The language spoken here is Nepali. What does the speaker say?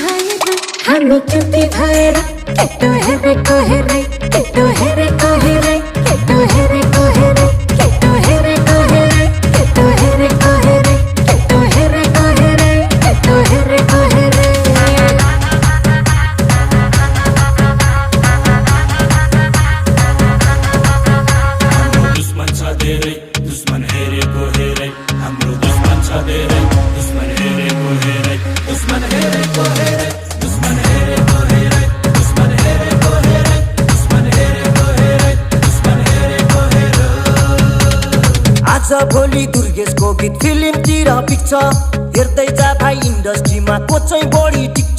भएर हामी चुति भएर केटो हेरेको हेरे केटो हेरेको हेरे केटो हेरेको हेरे केटो हेरेको हेरे केटो हेरेको हेरे केटो हेरेको हेरे केटो हेरेको हेरे दुश्मन छ धेरै दुश्मन हेरेको हेरे हाम्रो दुश्मन छ धेरै दुश्मन हेरेको हेरे दुश्मन हेरेको हेरे दुश्मन हेरेको हेरे दुश्मन हेरेको हेरे दुश्मन हेरेको हेरे दुश्मन हेरेको हेरे आज भोलि दुर्गेशको गीत फिल्मतिर पिक्च हेर्दै जा भाइ इन्डस्ट्रीमा को चाहिँ बढी टिक्छ